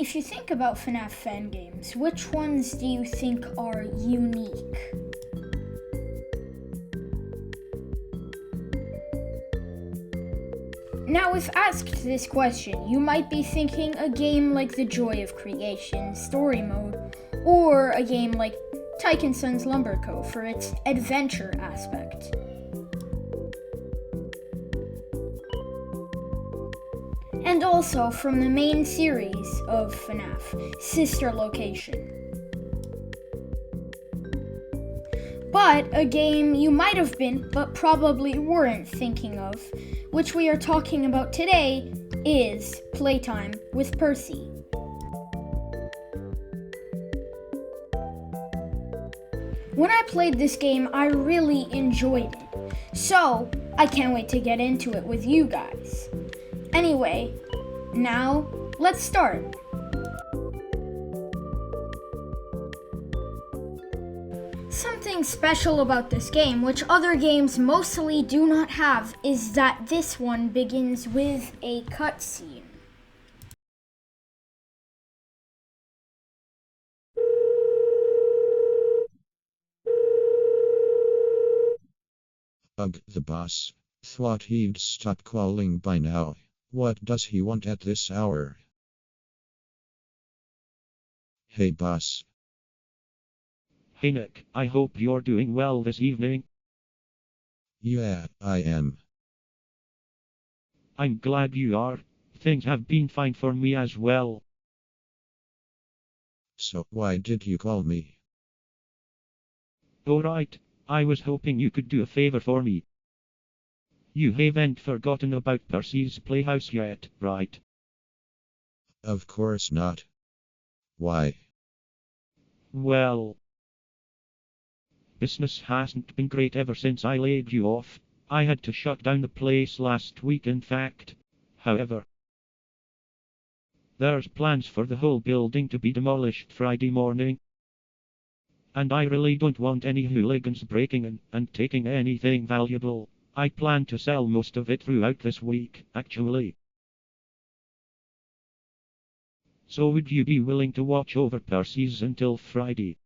If you think about FNAF fan games, which ones do you think are unique? Now, if asked this question, you might be thinking a game like The Joy of Creation Story Mode, or a game like Tyke & Sons Lumber Co. for its adventure aspect. And also from the main series of FNAF, Sister Location. But a game you might have been, but probably weren't thinking of, which we are talking about today, is Playtime with Percy. When I played this game, I really enjoyed it, so I can't wait to get into it with you guys. Anyway, now let's start. Something special about this game, which other games mostly do not have, is that this one begins with a cutscene. Ugh, the boss. Thought he'd stop calling by now. What does he want at this hour? Hey boss. Hey Nick, I hope you're doing well this evening. Yeah, I am. I'm glad you are. Things have been fine for me as well. So why did you call me? Alright, I was hoping you could do a favor for me. You haven't forgotten about Percy's Playhouse yet, right? Of course not. Why? Well, business hasn't been great ever since I laid you off. I had to shut down the place last week, in fact. However, there's plans for the whole building to be demolished Friday morning. And I really don't want any hooligans breaking in and taking anything valuable. I plan to sell most of it throughout this week, actually. So would you be willing to watch over Percy's until Friday?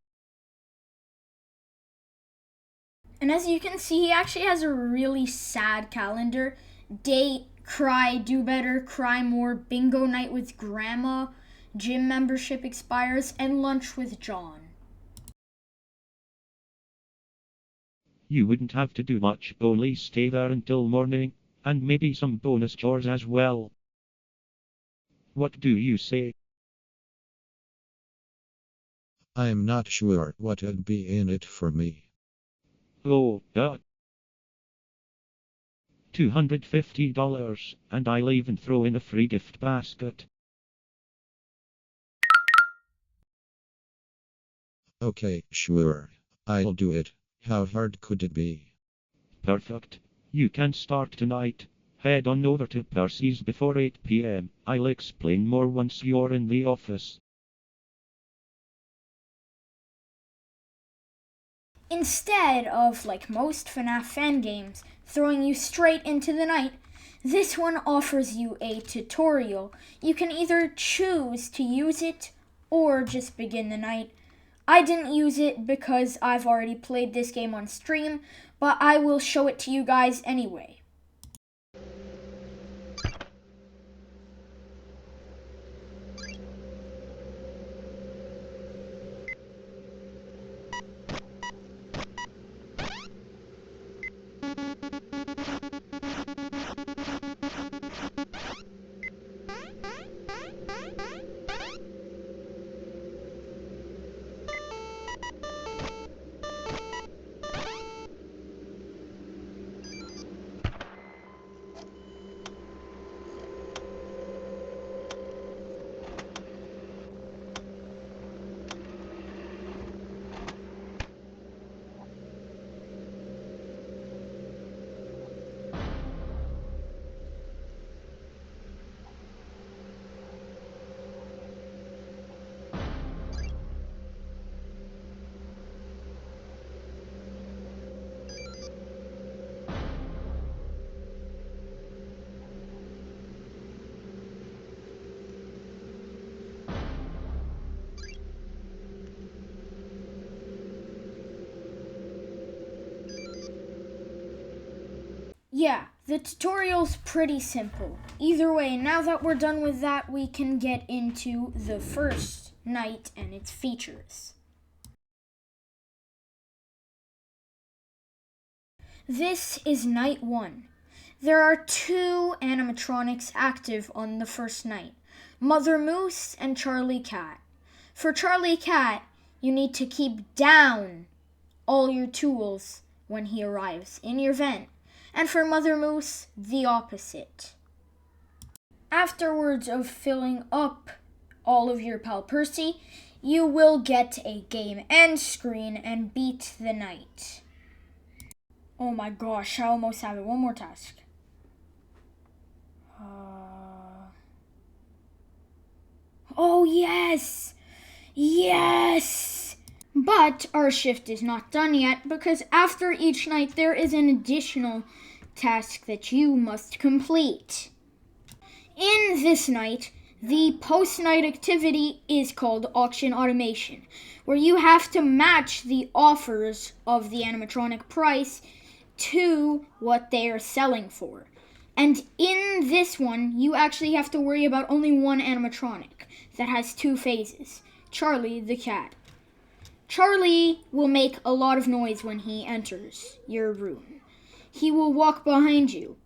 And as you can see, he actually has a really sad calendar. Date, cry, do better, cry more, bingo night with grandma, gym membership expires, and lunch with John. You wouldn't have to do much, only stay there until morning, and maybe some bonus chores as well. What do you say? I'm not sure what'd be in it for me. Oh, $250, and I'll even throw in a free gift basket. Okay, sure. I'll do it. How hard could it be? Perfect. You can start tonight. Head on over to Percy's before 8 p.m. I'll explain more once you're in the office. Instead of, like most FNAF fan games, throwing you straight into the night, this one offers you a tutorial. You can either choose to use it or just begin the night. I didn't use it because I've already played this game on stream, but I will show it to you guys anyway. Yeah, the tutorial's pretty simple. Either way, now that we're done with that, we can get into the first night and its features. This is night 1. There are 2 animatronics active on the first night, Mother Moose and Charlie Cat. For Charlie Cat, you need to keep down all your tools when he arrives in your vent. And for Mother Moose, the opposite. Afterwards of filling up all of your Pal Percy, you will get a game end screen and beat the night. Oh my gosh, I almost have it. One more task. Oh yes! Yes! But our shift is not done yet because after each night there is an additional task that you must complete. In this night, the post-night activity is called Auction Automation, where you have to match the offers of the animatronic price to what they are selling for. And in this one, you actually have to worry about only one animatronic that has 2 phases, Charlie the cat. Charlie will make a lot of noise when he enters your room. He will walk behind you.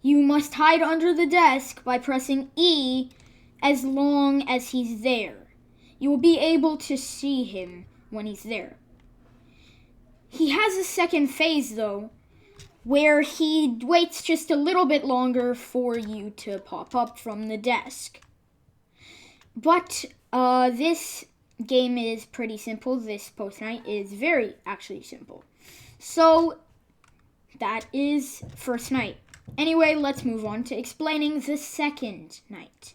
You must hide under the desk by pressing E as long as he's there. You will be able to see him when he's there. He has a second phase, though, where he waits just a little bit longer for you to pop up from the desk. But this game is pretty simple. This post night is very actually simple. So that is first night. Anyway, let's move on to explaining the second night.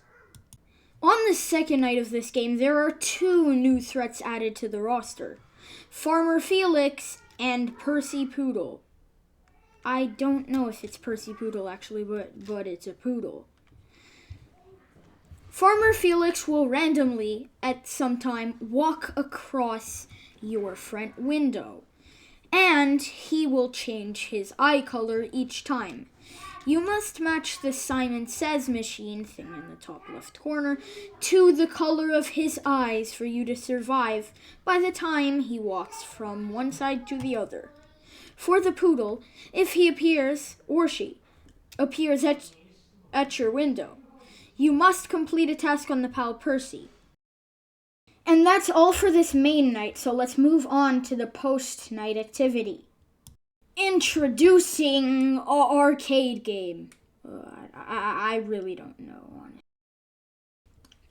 On the second night of this game, there are 2 new threats added to the roster. Farmer Felix and Percy Poodle. I don't know if it's Percy Poodle actually, but it's a poodle. Farmer Felix will randomly, at some time, walk across your front window, and he will change his eye color each time. You must match the Simon Says machine thing in the top left corner to the color of his eyes for you to survive by the time he walks from one side to the other. For the poodle, if he appears, or she, appears at your window, you must complete a task on the Pal Percy. And that's all for this main night, so let's move on to the post-night activity. Introducing an arcade game. I really don't know.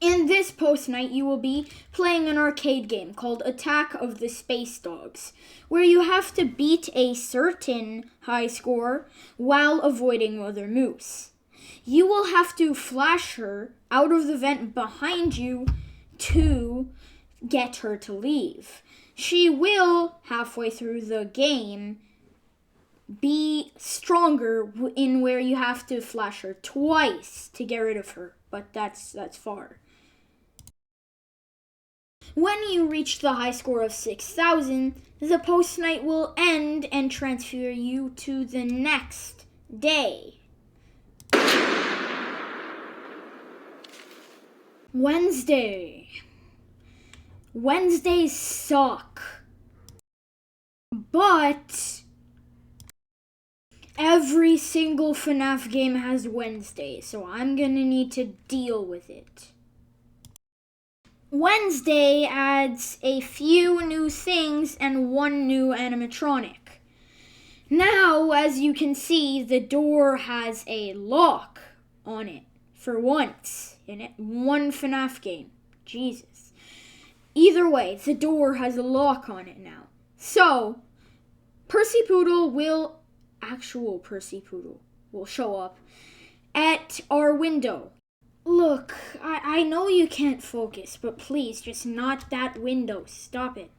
In this post-night, you will be playing an arcade game called Attack of the Space Dogs, where you have to beat a certain high score while avoiding Mother Moose. You will have to flash her out of the vent behind you to get her to leave. She will, halfway through the game, be stronger in where you have to flash her twice to get rid of her, but that's far. When you reach the high score of 6,000, the post-night will end and transfer you to the next day. Wednesday. Wednesdays suck. But every single FNAF game has Wednesday, so I'm gonna need to deal with it. Wednesday adds a few new things and 1 new animatronic. Now, as you can see, the door has a lock on it for once in one FNAF game. Jesus. Either way, the door has a lock on it now. So, actual Percy Poodle will show up at our window. Look, I know you can't focus, but please, just not that window. Stop it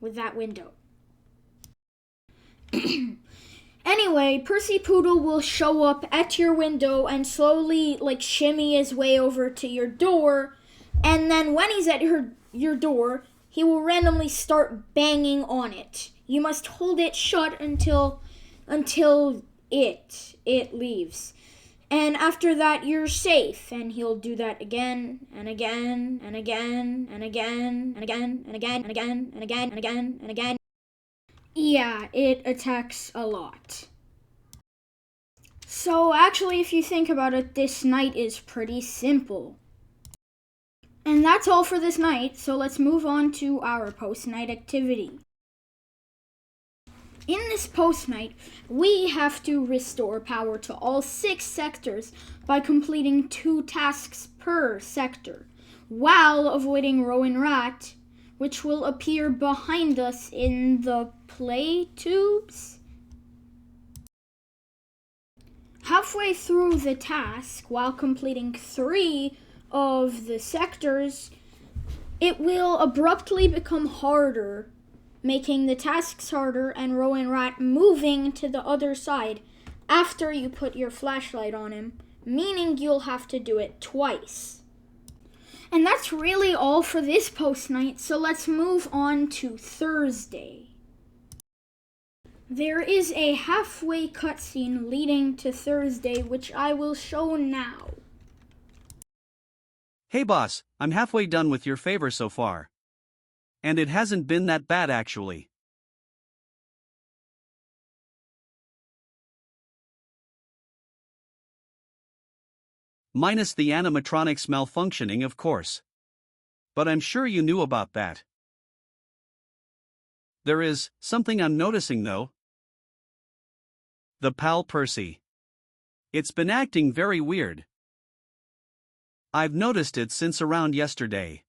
with that window. Anyway, Percy Poodle will show up at your window and slowly, shimmy his way over to your door. And then when he's at your door, he will randomly start banging on it. You must hold it shut until it leaves. And after that, you're safe, and he'll do that again, and again, and again, and again, and again, and again, and again, and again, and again, and again. Yeah, it attacks a lot. So actually, if you think about it, this night is pretty simple. And that's all for this night, so let's move on to our post-night activity. In this post-night, we have to restore power to all 6 sectors by completing 2 tasks per sector, while avoiding Rowan Rat, which will appear behind us in the play tubes. Halfway through the task, while completing 3 of the sectors, it will abruptly become harder, making the tasks harder and Rowan Rat moving to the other side after you put your flashlight on him, meaning you'll have to do it twice. And that's really all for this post night, so let's move on to Thursday. There is a halfway cutscene leading to Thursday, which I will show now. Hey boss, I'm halfway done with your favor so far. And it hasn't been that bad actually. Minus the animatronics malfunctioning, of course. But I'm sure you knew about that. There is something I'm noticing though. The pal Percy. It's been acting very weird. I've noticed it since around yesterday.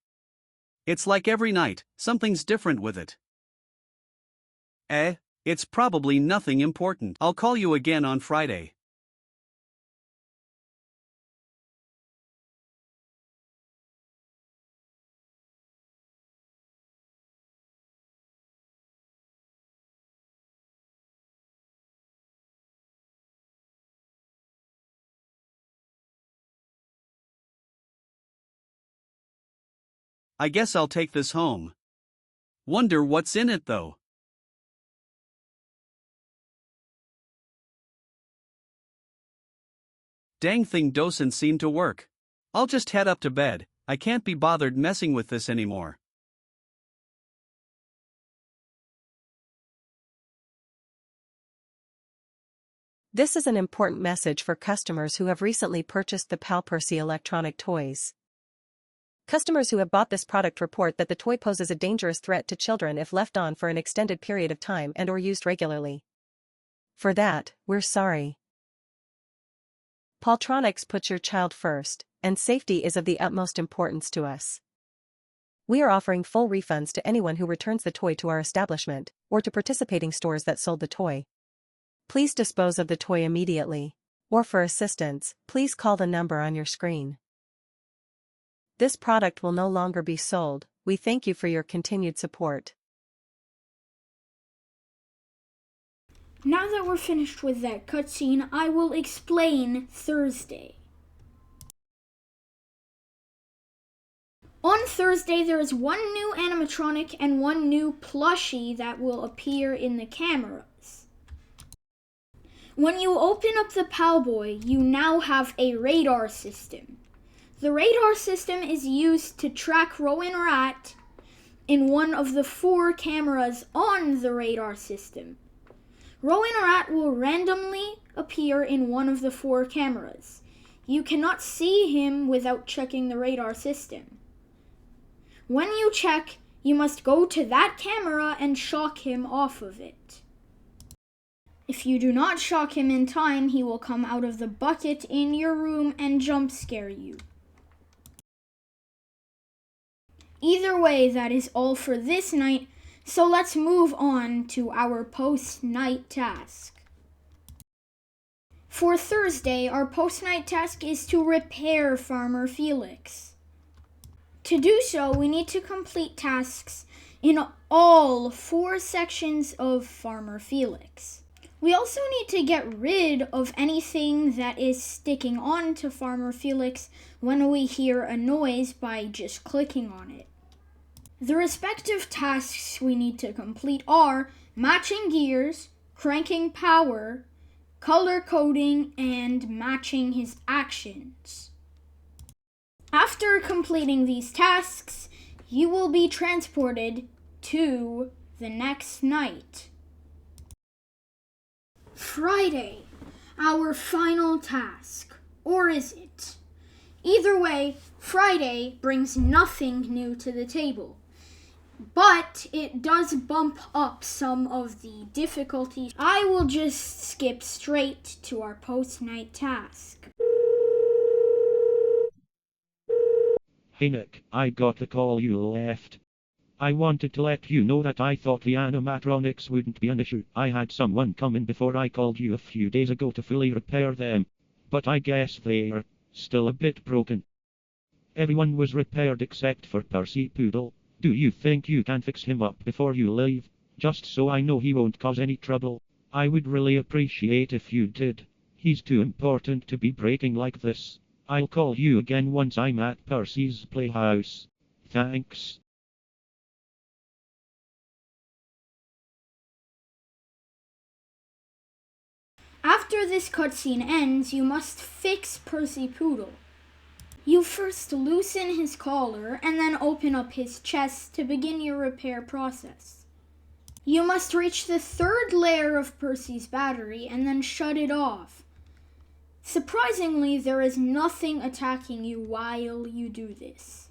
It's like every night, something's different with it. It's probably nothing important. I'll call you again on Friday. I guess I'll take this home. Wonder what's in it though. Dang thing doesn't seem to work. I'll just head up to bed. I can't be bothered messing with this anymore. This is an important message for customers who have recently purchased the Pal Percy electronic toys. Customers who have bought this product report that the toy poses a dangerous threat to children if left on for an extended period of time and or used regularly. For that, we're sorry. Paltronics puts your child first, and safety is of the utmost importance to us. We are offering full refunds to anyone who returns the toy to our establishment, or to participating stores that sold the toy. Please dispose of the toy immediately, or for assistance, please call the number on your screen. This product will no longer be sold. We thank you for your continued support. Now that we're finished with that cutscene, I will explain Thursday. On Thursday, there is 1 new animatronic and 1 new plushie that will appear in the cameras. When you open up the Palboy, you now have a radar system. The radar system is used to track Rowan Rat in one of the 4 cameras on the radar system. Rowan Rat will randomly appear in one of the 4 cameras. You cannot see him without checking the radar system. When you check, you must go to that camera and shock him off of it. If you do not shock him in time, he will come out of the bucket in your room and jump scare you. Either way, that is all for this night, so let's move on to our post-night task. For Thursday, our post-night task is to repair Farmer Felix. To do so, we need to complete tasks in all 4 sections of Farmer Felix. We also need to get rid of anything that is sticking on to Farmer Felix when we hear a noise by just clicking on it. The respective tasks we need to complete are matching gears, cranking power, color coding, and matching his actions. After completing these tasks, you will be transported to the next night. Friday, our final task. Or is it? Either way, Friday brings nothing new to the table. But it does bump up some of the difficulty. I will just skip straight to our post-night task. Hey Nick, I got the call you left. I wanted to let you know that I thought the animatronics wouldn't be an issue. I had someone come in before I called you a few days ago to fully repair them. But I guess they're still a bit broken. Everyone was repaired except for Percy Poodle. Do you think you can fix him up before you leave? Just so I know he won't cause any trouble. I would really appreciate if you did. He's too important to be breaking like this. I'll call you again once I'm at Percy's playhouse. Thanks. After this cutscene ends, you must fix Percy Poodle. You first loosen his collar and then open up his chest to begin your repair process. You must reach the third layer of Percy's battery and then shut it off. Surprisingly, there is nothing attacking you while you do this.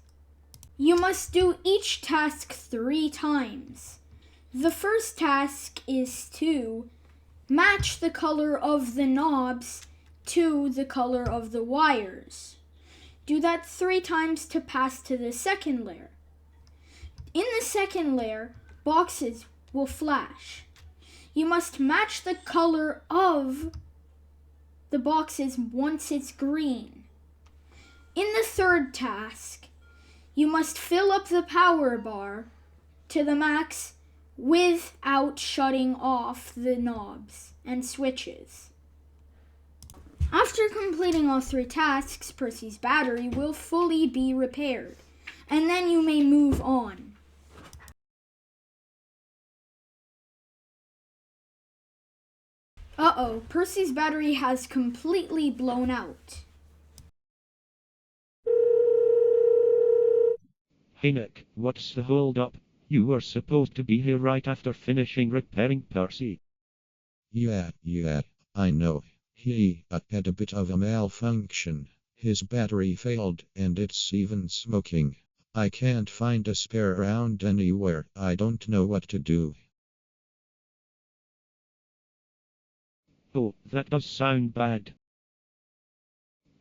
You must do each task 3 times. The first task is to match the color of the knobs to the color of the wires. Do that 3 times to pass to the second layer. In the second layer, boxes will flash. You must match the color of the boxes once it's green. In the third task, you must fill up the power bar to the max without shutting off the knobs and switches. After completing all 3 tasks, Percy's battery will fully be repaired, and then you may move on. Uh-oh, Percy's battery has completely blown out. Hey Nick, what's the hold up? You were supposed to be here right after finishing repairing Percy. Yeah, I know. He had a bit of a malfunction. His battery failed, and it's even smoking. I can't find a spare round anywhere. I don't know what to do. Oh, that does sound bad.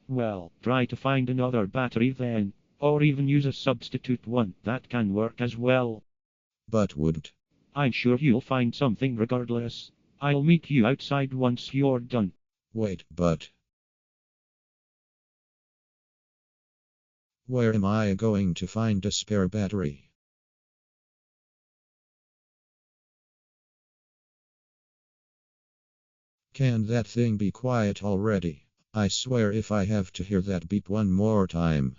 Well, try to find another battery then. Or even use a substitute one. That can work as well. But wouldn't. I'm sure you'll find something regardless. I'll meet you outside once you're done. Wait, but where am I going to find a spare battery? Can that thing be quiet already? I swear if I have to hear that beep one more time.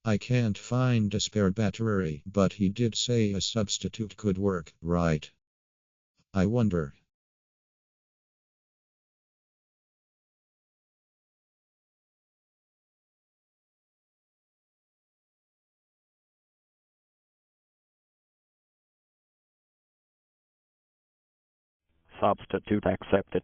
I can't find a spare battery, but he did say a substitute could work, right? I wonder. Substitute accepted.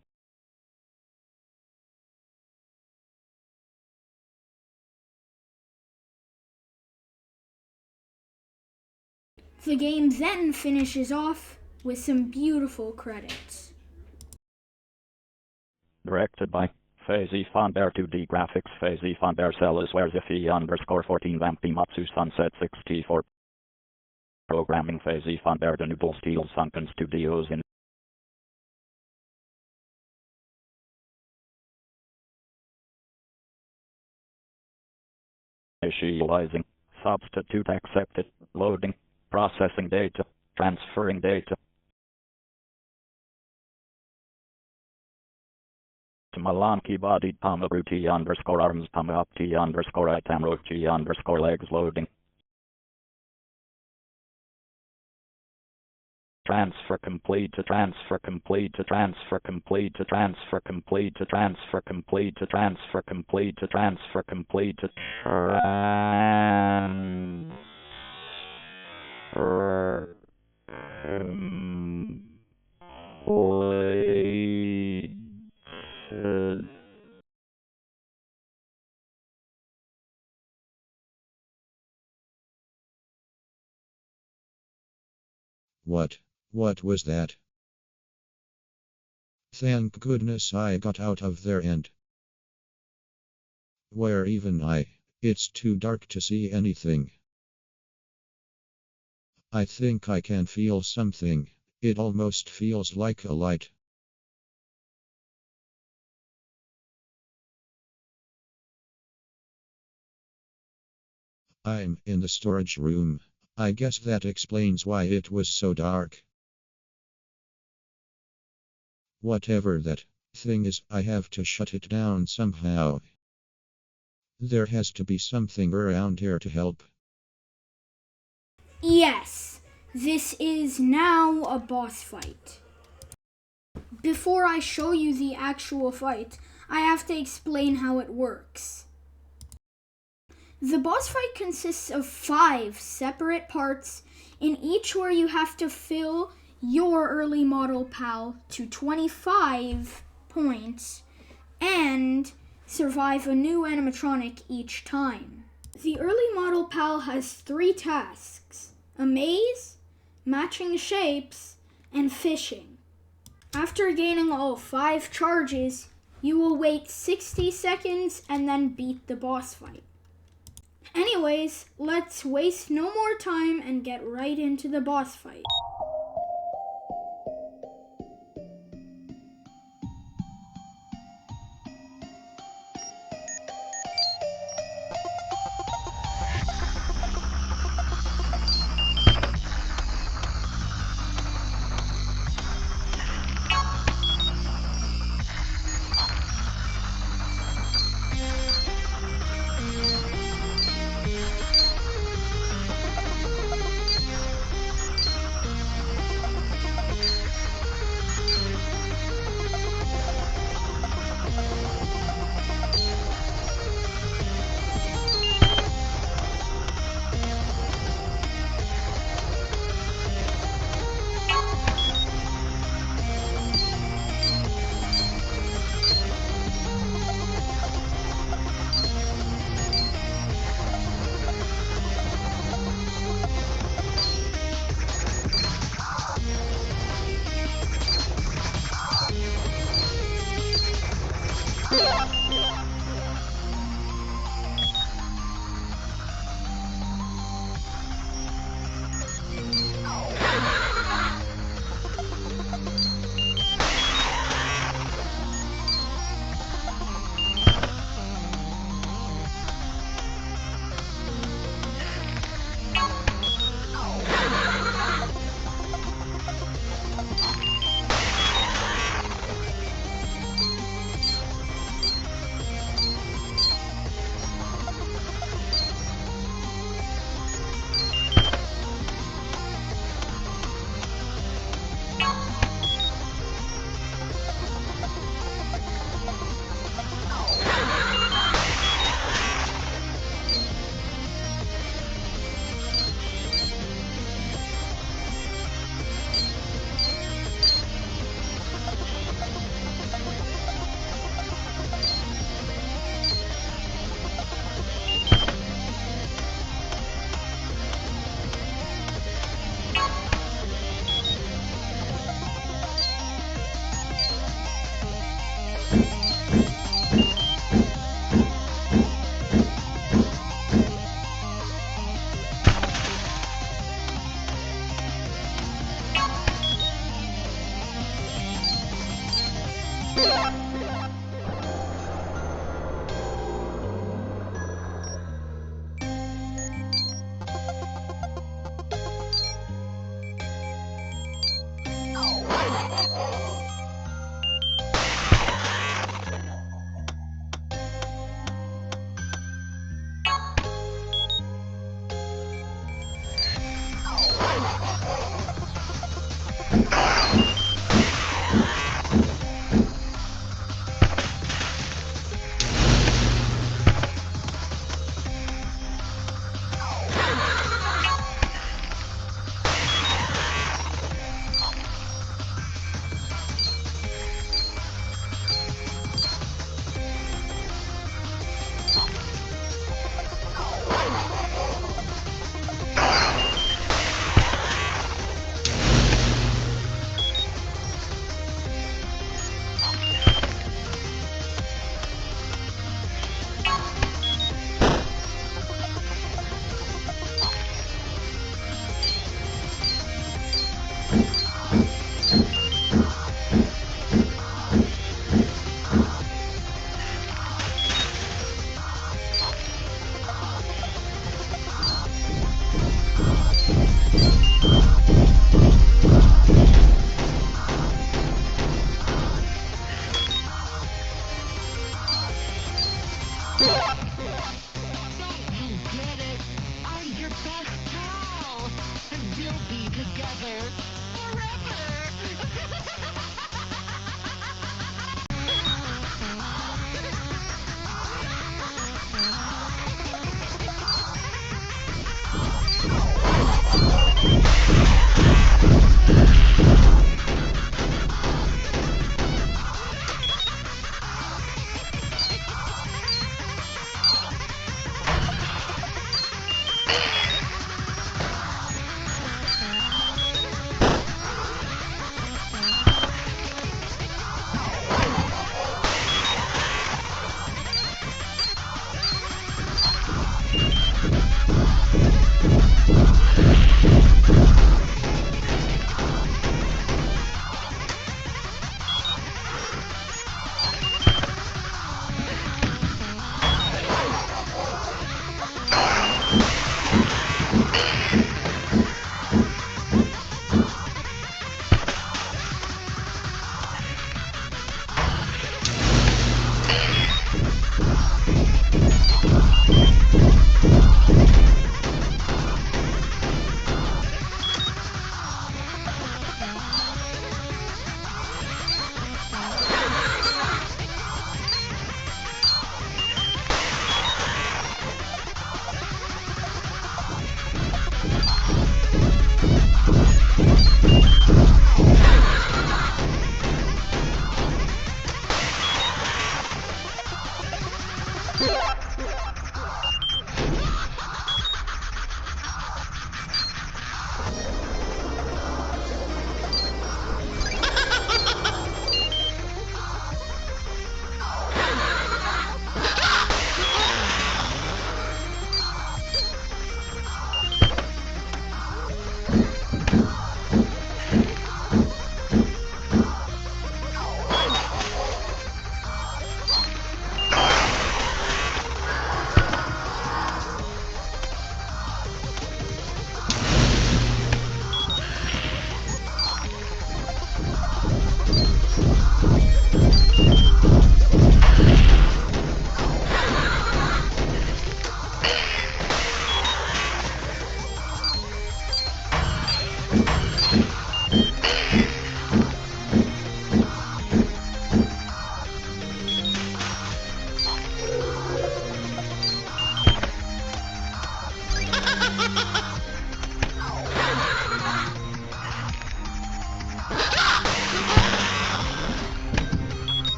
The game then finishes off with some beautiful credits. Directed by FNAF Fan 2D graphics. FNAF Fan cell is where the 14 Vampimatsu Sunset 64. Programming FNAF Fan the Noodle Steel Sunken Studios in initializing. Substitute accepted. Loading. Processing data. Transferring data. To Malanki body Pamaruti _arms Pamapti _itamrochi _legs loading. transfer complete to transfer complete to transfer complete to transfer complete to transfer complete to transfer complete to transfer complete to What was that? Thank goodness I got out of there and where even I? It's too dark to see anything. I think I can feel something. It almost feels like a light. I'm in the storage room. I guess that explains why it was so dark. Whatever that thing is, I have to shut it down somehow. There has to be something around here to help. Yes, this is now a boss fight. Before I show you the actual fight, I have to explain how it works. The boss fight consists of 5 separate parts, in each where you have to fill your early model pal to 25 points and survive a new animatronic each time. The early model pal has 3 tasks: a maze, matching shapes, and fishing. After gaining all 5 charges, you will wait 60 seconds and then beat the boss fight. Anyways, let's waste no more time and get right into the boss fight.